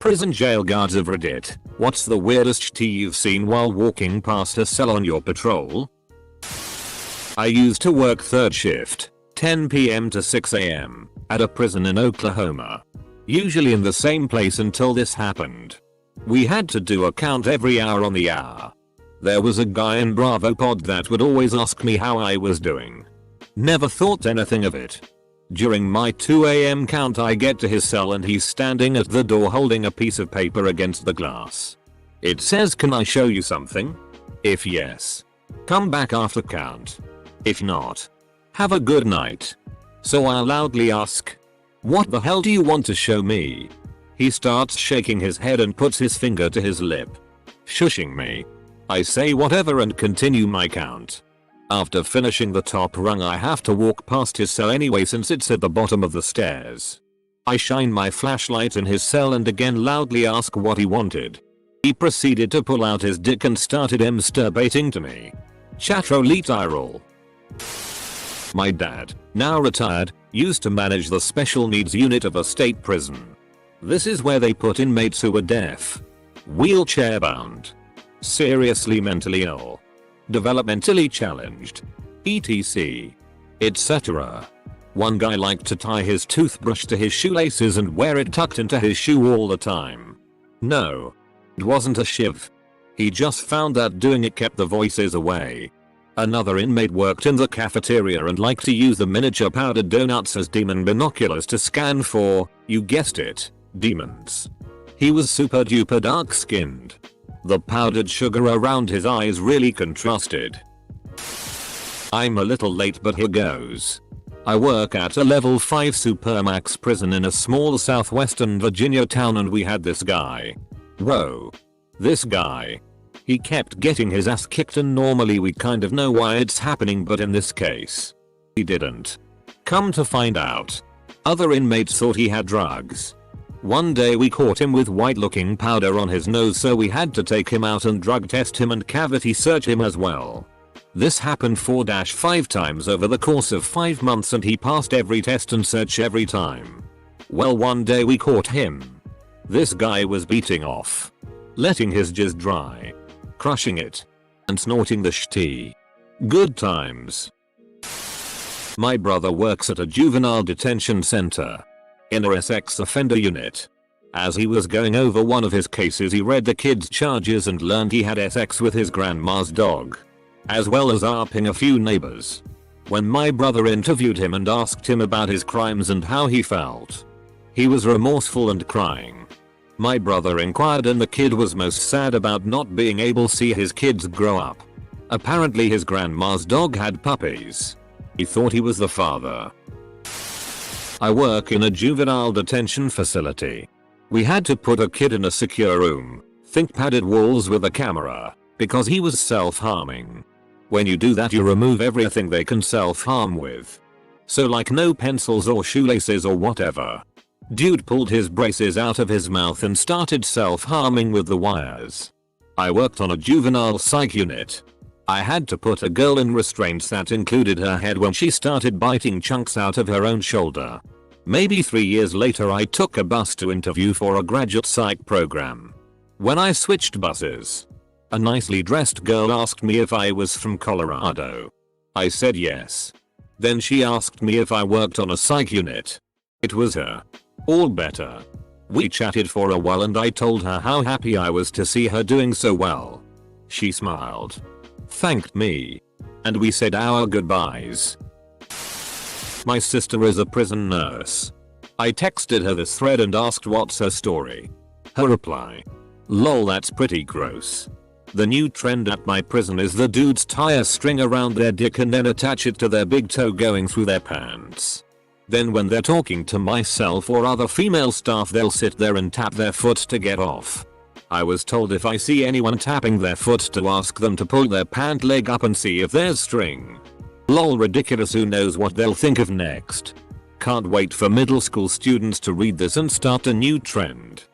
Prison jail guards of Reddit, what's the weirdest tea you've seen while walking past a cell on your patrol? I used to work third shift, 10 PM to 6 AM, at a prison in Oklahoma. Usually in the same place until this happened. We had to do a count every hour on the hour. There was a guy in Bravo Pod that would always ask me how I was doing. Never thought anything of it. During my 2 AM count I get to his cell and he's standing at the door holding a piece of paper against the glass. It says, "Can I show you something? If yes, come back after count. If not, have a good night." So I loudly ask, "What the hell do you want to show me?" He starts shaking his head and puts his finger to his lip, shushing me. I say whatever and continue my count. After finishing the top rung I have to walk past his cell anyway since it's at the bottom of the stairs. I shine my flashlight in his cell and again loudly ask what he wanted. He proceeded to pull out his dick and started masturbating to me. Chatrolite eye roll. My dad, now retired, used to manage the special needs unit of a state prison. This is where they put inmates who were deaf, wheelchair bound, seriously mentally ill, developmentally challenged, etc. etc. One guy liked to tie his toothbrush to his shoelaces and wear it tucked into his shoe all the time. No, it wasn't a shiv. He just found that doing it kept the voices away. Another inmate worked in the cafeteria and liked to use the miniature powdered donuts as demon binoculars to scan for, you guessed it, demons. He was super duper dark skinned. The powdered sugar around his eyes really contrasted. I'm a little late but here goes. I work at a level 5 supermax prison in a small southwestern Virginia town and we had this guy. Whoa. This guy. He kept getting his ass kicked and normally we kind of know why it's happening but in this case, he didn't. Come to find out, other inmates thought he had drugs. One day we caught him with white looking powder on his nose so we had to take him out and drug test him and cavity search him as well. This happened 4-5 times over the course of 5 months and he passed every test and search every time. Well, one day we caught him. This guy was beating off, letting his jizz dry, crushing it, and snorting the shitty. Good times. My brother works at a juvenile detention center in a sex offender unit. As he was going over one of his cases he read the kid's charges and learned he had sex with his grandma's dog, as well as arping a few neighbors. When my brother interviewed him and asked him about his crimes and how he felt, he was remorseful and crying. My brother inquired and the kid was most sad about not being able to see his kids grow up. Apparently his grandma's dog had puppies. He thought he was the father. I work in a juvenile detention facility. We had to put a kid in a secure room, think padded walls with a camera, because he was self-harming. When you do that you remove everything they can self-harm with. So like no pencils or shoelaces or whatever. Dude pulled his braces out of his mouth and started self-harming with the wires. I worked on a juvenile psych unit. I had to put a girl in restraints that included her head when she started biting chunks out of her own shoulder. Maybe 3 years later I took a bus to interview for a graduate psych program. When I switched buses, a nicely dressed girl asked me if I was from Colorado. I said yes. Then she asked me if I worked on a psych unit. It was her. All better. We chatted for a while and I told her how happy I was to see her doing so well. She smiled, thanked me, and we said our goodbyes. My sister is a prison nurse. I texted her this thread and asked what's her story. Her reply: lol, that's pretty gross. The new trend at my prison is the dudes tie a string around their dick and then attach it to their big toe going through their pants. Then when they're talking to myself or other female staff they'll sit there and tap their foot to get off. I was told if I see anyone tapping their foot to ask them to pull their pant leg up and see if there's string. Lol, ridiculous, who knows what they'll think of next. Can't wait for middle school students to read this and start a new trend.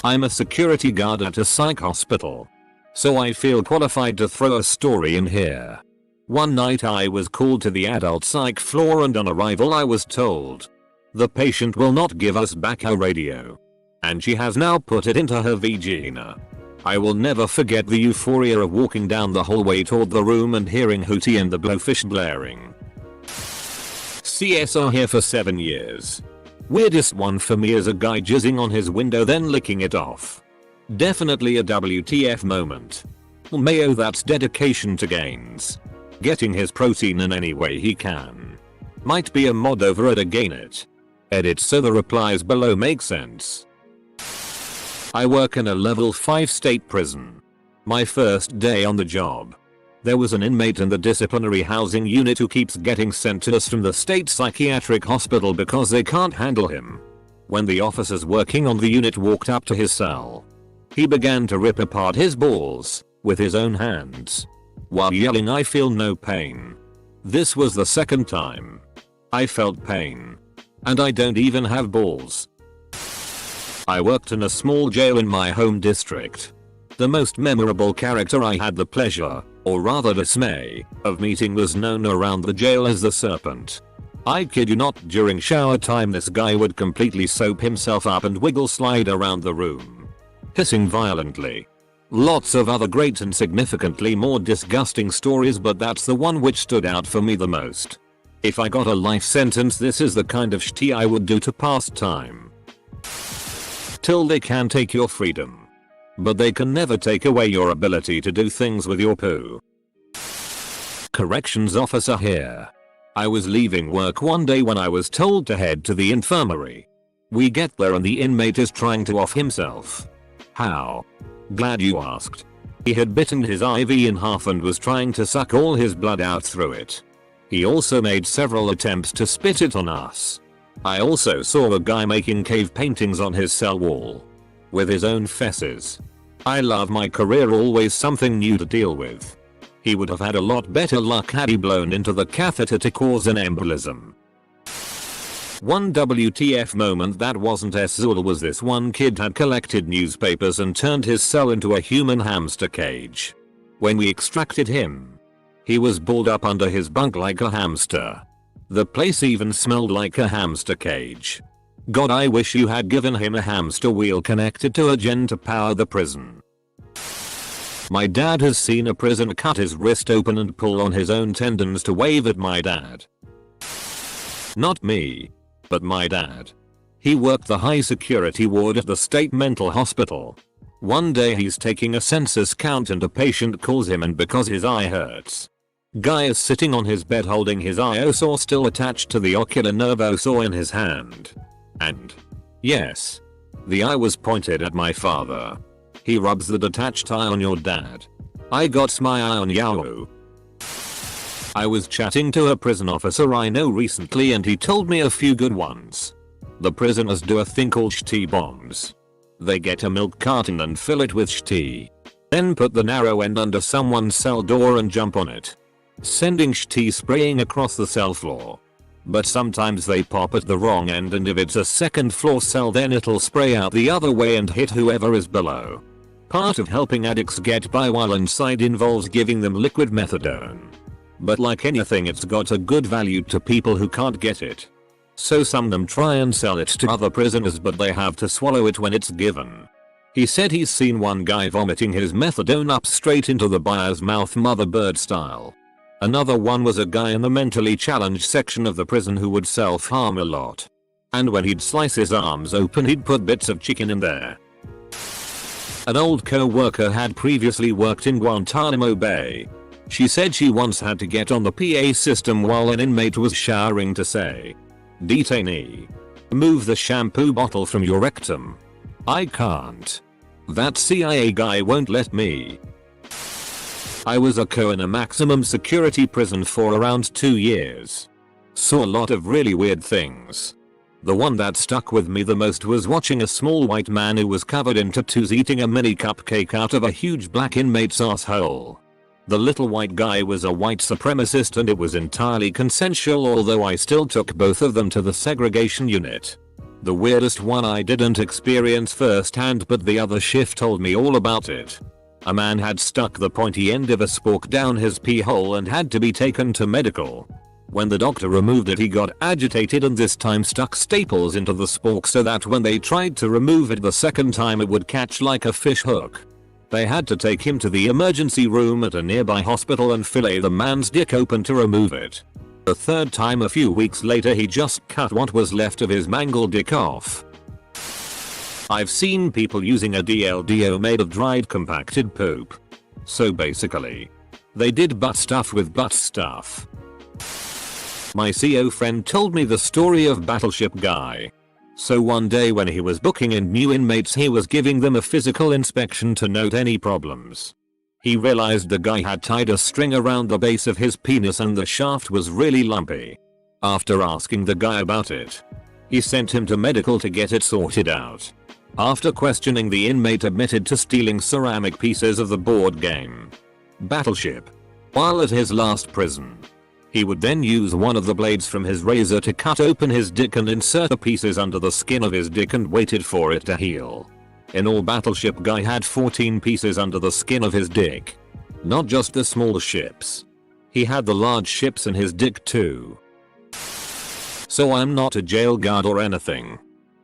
I'm a security guard at a psych hospital, so I feel qualified to throw a story in here. One night I was called to the adult psych floor and on arrival I was told, the patient will not give us back her radio. and she has now put it into her vagina. I will never forget the euphoria of walking down the hallway toward the room and hearing Hootie and the Blowfish blaring. CSR here for 7 years. Weirdest one for me is a guy jizzing on his window then licking it off. Definitely a WTF moment. Mayo, that's dedication to gains. Getting his protein in any way he can. Might be a mod over at Gainit. Edit so the replies below make sense. I work in a level 5 state prison. My first day on the job. There was an inmate in the disciplinary housing unit who keeps getting sent to us from the state psychiatric hospital because they can't handle him. When the officers working on the unit walked up to his cell, he began to rip apart his balls with his own hands while yelling, "I feel no pain." This was the second time I felt pain. And I don't even have balls. I worked in a small jail in my home district. The most memorable character I had the pleasure, or rather dismay, of meeting was known around the jail as the Serpent. I kid you not, during shower time this guy would completely soap himself up and wiggle slide around the room, hissing violently. Lots of other great and significantly more disgusting stories, but that's the one which stood out for me the most. If I got a life sentence, this is the kind of shit I would do to pass time. Till they can take your freedom, but they can never take away your ability to do things with your poo. Corrections officer here. I was leaving work one day when I was told to head to the infirmary. We get there and the inmate is trying to off himself. How? Glad you asked. He had bitten his IV in half and was trying to suck all his blood out through it. He also made several attempts to spit it on us. I also saw a guy making cave paintings on his cell wall with his own fesses. I love my career, always something new to deal with. He would have had a lot better luck had he blown into the catheter to cause an embolism. One WTF moment that wasn't Azul was this one kid had collected newspapers and turned his cell into a human hamster cage. When we extracted him, he was balled up under his bunk like a hamster. The place even smelled like a hamster cage. God, I wish you had given him a hamster wheel connected to a gen to power the prison. My dad has seen a prisoner cut his wrist open and pull on his own tendons to wave at my dad. Not me, but my dad. He worked the high security ward at the state mental hospital. One day he's taking a census count and a patient calls him, and because his eye hurts, guy is sitting on his bed holding his IO saw still attached to the ocular nervo saw in his hand. And yes, the eye was pointed at my father. He rubs the detached eye on your dad. I got my eye on Yahoo. I was chatting to a prison officer I know recently and he told me a few good ones. The prisoners do a thing called shti bombs. They get a milk carton and fill it with shti. Then put the narrow end under someone's cell door and jump on it, sending shti spraying across the cell floor. But sometimes they pop at the wrong end, and if it's a second floor cell then it'll spray out the other way and hit whoever is below. Part of helping addicts get by while inside involves giving them liquid methadone. But like anything, it's got a good value to people who can't get it. So some of them try and sell it to other prisoners, but they have to swallow it when it's given. He said he's seen one guy vomiting his methadone up straight into the buyer's mouth, mother bird style. Another one was a guy in the mentally challenged section of the prison who would self-harm a lot. And when he'd slice his arms open he'd put bits of chicken in there. An old co-worker had previously worked in Guantanamo Bay. She said she once had to get on the PA system while an inmate was showering to say, "Detainee, move the shampoo bottle from your rectum." I can't. That CIA guy won't let me. I was a co in a maximum security prison for around 2 years. Saw a lot of really weird things. The one that stuck with me the most was watching a small white man who was covered in tattoos eating a mini cupcake out of a huge black inmate's asshole. The little white guy was a white supremacist and it was entirely consensual, although I still took both of them to the segregation unit. The weirdest one I didn't experience firsthand, but the other shift told me all about it. A man had stuck the pointy end of a spork down his pee hole and had to be taken to medical. When the doctor removed it he got agitated and this time stuck staples into the spork so that when they tried to remove it the second time it would catch like a fish hook. They had to take him to the emergency room at a nearby hospital and fillet the man's dick open to remove it. The third time a few weeks later he just cut what was left of his mangled dick off. I've seen people using a DLDO made of dried compacted poop. So basically, they did butt stuff with butt stuff. My CO friend told me the story of Battleship Guy. So one day when he was booking in new inmates he was giving them a physical inspection to note any problems. He realized the guy had tied a string around the base of his penis and the shaft was really lumpy. After asking the guy about it, he sent him to medical to get it sorted out. After questioning the inmate admitted to stealing ceramic pieces of the board game Battleship while at his last prison. He would then use one of the blades from his razor to cut open his dick and insert the pieces under the skin of his dick and waited for it to heal. In all, Battleship Guy had 14 pieces under the skin of his dick. Not just the small ships. He had the large ships in his dick too. So I'm not a jail guard or anything.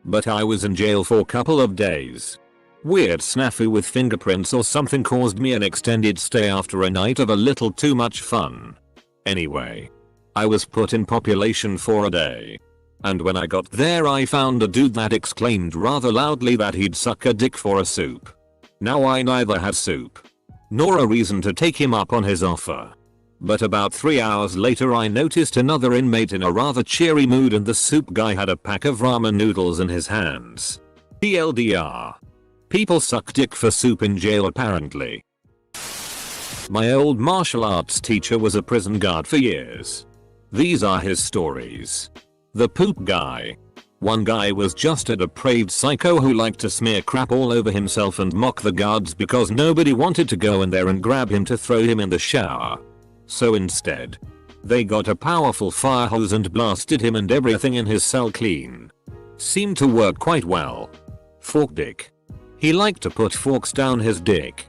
But I was in jail for a couple of days. Weird snafu with fingerprints or something caused me an extended stay after a night of a little too much fun. Anyway, I was put in population for a day. And when I got there I found a dude that exclaimed rather loudly that he'd suck a dick for a soup. Now I neither had soup nor a reason to take him up on his offer. But about 3 hours later I noticed another inmate in a rather cheery mood and the soup guy had a pack of ramen noodles in his hands. TLDR. People suck dick for soup in jail apparently. My old martial arts teacher was a prison guard for years. These are his stories. The poop guy. One guy was just a depraved psycho who liked to smear crap all over himself and mock the guards because nobody wanted to go in there and grab him to throw him in the shower. So instead, they got a powerful fire hose and blasted him and everything in his cell clean. Seemed to work quite well. Fork dick. He liked to put forks down his dick.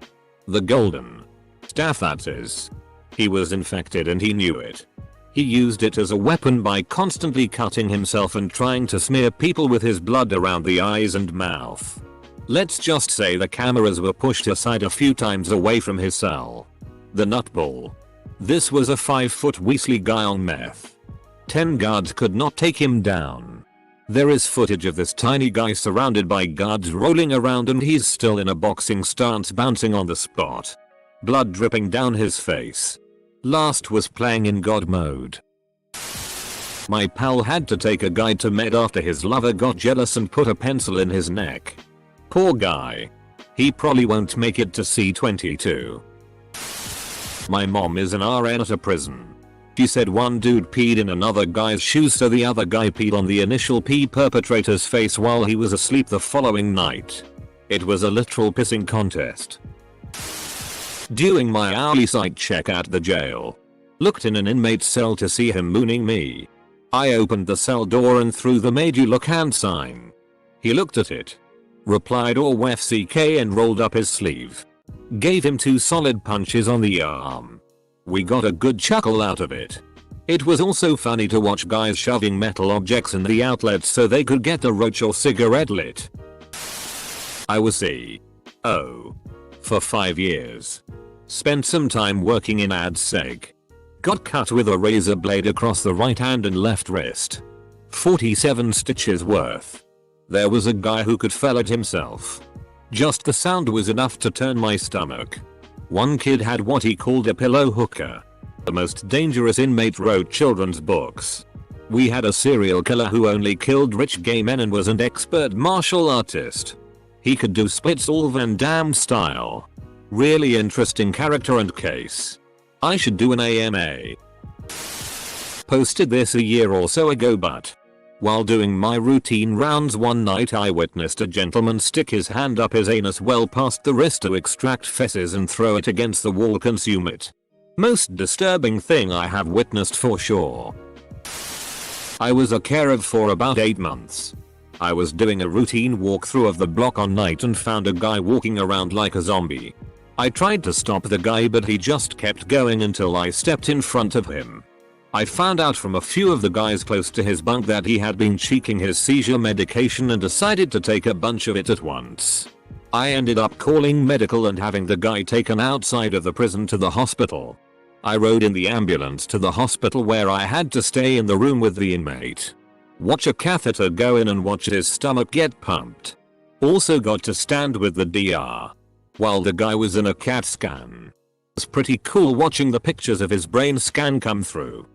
The golden staff, that is. He was infected and he knew it. He used it as a weapon by constantly cutting himself and trying to smear people with his blood around the eyes and mouth. Let's just say the cameras were pushed aside a few times away from his cell. The nutball. This was a 5-foot Weasley guy on meth. 10 guards could not take him down. There is footage of this tiny guy surrounded by guards rolling around and he's still in a boxing stance bouncing on the spot. Blood dripping down his face. Last was playing in God mode. My pal had to take a guy to med after his lover got jealous and put a pencil in his neck. Poor guy. He probably won't make it to C22. My mom is an RN at a prison. She said one dude peed in another guy's shoes so the other guy peed on the initial pee perpetrator's face while he was asleep the following night. It was a literal pissing contest. During my hourly site check at the jail, looked in an inmate's cell to see him mooning me. I opened the cell door and threw the "made you look" hand sign. He looked at it, replied "OFCK" and rolled up his sleeve. Gave him 2 solid punches on the arm. We got a good chuckle out of it. It was also funny to watch guys shoving metal objects in the outlets so they could get a roach or cigarette lit. I was CO for 5 years. Spent some time working in AdSeg. Got cut with a razor blade across the right hand and left wrist. 47 stitches worth. There was a guy who could fell it himself. Just the sound was enough to turn my stomach. One kid had what he called a pillow hooker. The most dangerous inmate wrote children's books. We had a serial killer who only killed rich gay men and was an expert martial artist. He could do splits all Van Damme style. Really interesting character and case. I should do an AMA. Posted this a year or so ago, but while doing my routine rounds one night I witnessed a gentleman stick his hand up his anus well past the wrist to extract feces and throw it against the wall, consume it. Most disturbing thing I have witnessed for sure. I was a carer for about 8 months. I was doing a routine walkthrough of the block on night and found a guy walking around like a zombie. I tried to stop the guy but he just kept going until I stepped in front of him. I found out from a few of the guys close to his bunk that he had been cheeking his seizure medication and decided to take a bunch of it at once. I ended up calling medical and having the guy taken outside of the prison to the hospital. I rode in the ambulance to the hospital where I had to stay in the room with the inmate. Watch a catheter go in and watch his stomach get pumped. Also got to stand with the DR while the guy was in a CAT scan. It was pretty cool watching the pictures of his brain scan come through.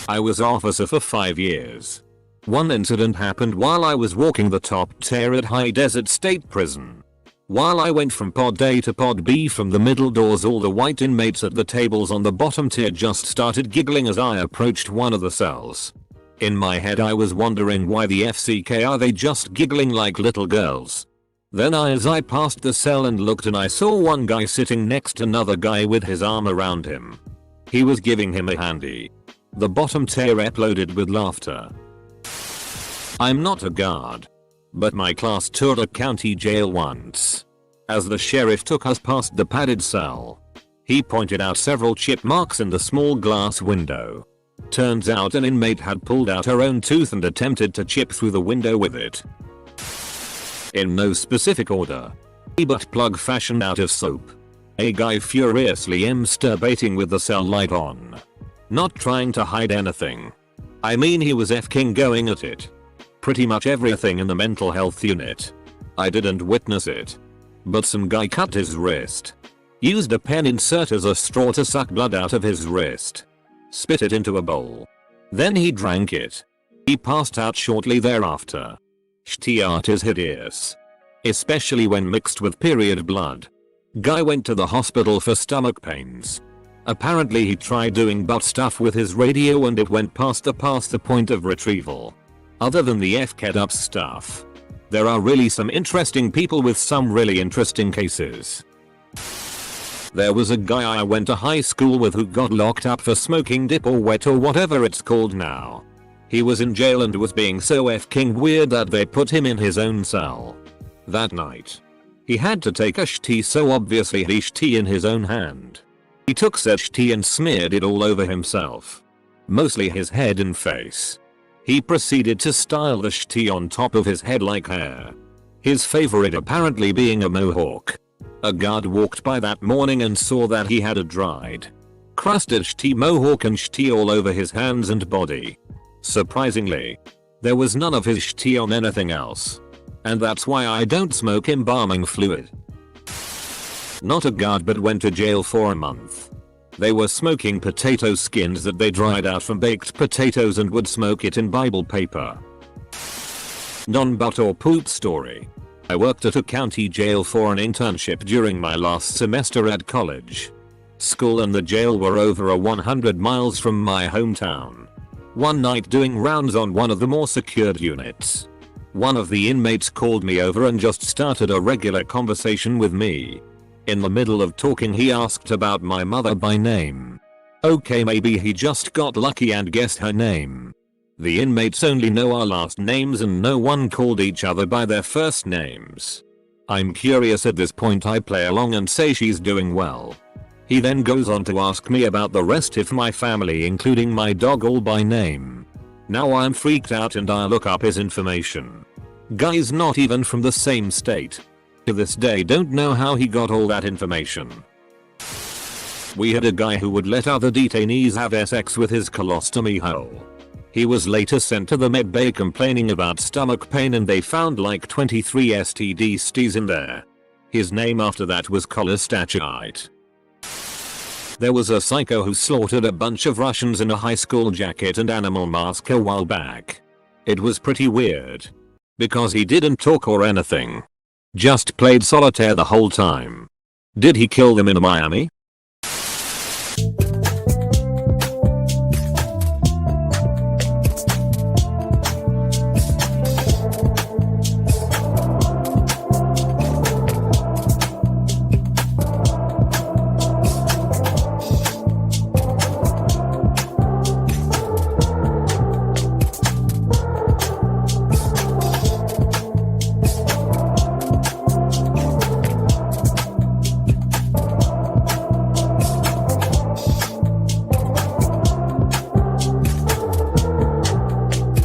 I was officer for 5 years. One incident happened while I was walking the top tier at High Desert State Prison. While I went from pod A to pod B from the middle doors, all the white inmates at the tables on the bottom tier just started giggling as I approached one of the cells. In my head I was wondering why the FCK are they just giggling like little girls. Then as I passed the cell and looked, and I saw one guy sitting next to another guy with his arm around him. He was giving him a handy. The bottom tier exploded with laughter. I'm not a guard, but my class toured a county jail once. As the sheriff took us past the padded cell, he pointed out several chip marks in the small glass window. Turns out an inmate had pulled out her own tooth and attempted to chip through the window with it. In no specific order. A butt plug fashioned out of soap. A guy furiously masturbating with the cell light on. Not trying to hide anything. I mean, he was f-king going at it. Pretty much everything in the mental health unit. I didn't witness it, but some guy cut his wrist. Used a pen insert as a straw to suck blood out of his wrist. Spit it into a bowl. Then he drank it. He passed out shortly thereafter. Shitty art is hideous. Especially when mixed with period blood. Guy went to the hospital for stomach pains. Apparently he tried doing butt stuff with his radio and it went past the point of retrieval. Other than the FCAD up stuff, there are really some interesting people with some really interesting cases. There was a guy I went to high school with who got locked up for smoking dip or wet or whatever it's called now. He was in jail and was being so f-king weird that they put him in his own cell. That night, he had to take a shitty, so obviously he shitty in his own hand. He took said shitty and smeared it all over himself. Mostly his head and face. He proceeded to style the shitty on top of his head like hair. His favorite apparently being a mohawk. A guard walked by that morning and saw that he had a dried, crusted shitty mohawk and shitty all over his hands and body. Surprisingly, there was none of his shitty on anything else. And that's why I don't smoke embalming fluid. Not a guard, but went to jail for a month. They were smoking potato skins that they dried out from baked potatoes and would smoke it in Bible paper. Non-butt or poop story. I worked at a county jail for an internship during my last semester at college. School and the jail were over 100 miles from my hometown. One night doing rounds on one of the more secured units, one of the inmates called me over and just started a regular conversation with me. In the middle of talking he asked about my mother by name. Okay, maybe he just got lucky and guessed her name. The inmates only know our last names and no one called each other by their first names. I'm curious at this point. I play along and say she's doing well. He then goes on to ask me about the rest of my family, including my dog, all by name. Now I'm freaked out and I look up his information. Guy's not even from the same state. To this day don't know how he got all that information. We had a guy who would let other detainees have sex with his colostomy hole. He was later sent to the med bay complaining about stomach pain and they found like 23 STDs in there. His name after that was Kolostachite. There was a psycho who slaughtered a bunch of Russians in a high school jacket and animal mask a while back. It was pretty weird. Because he didn't talk or anything. Just played solitaire the whole time. Did he kill them in Miami?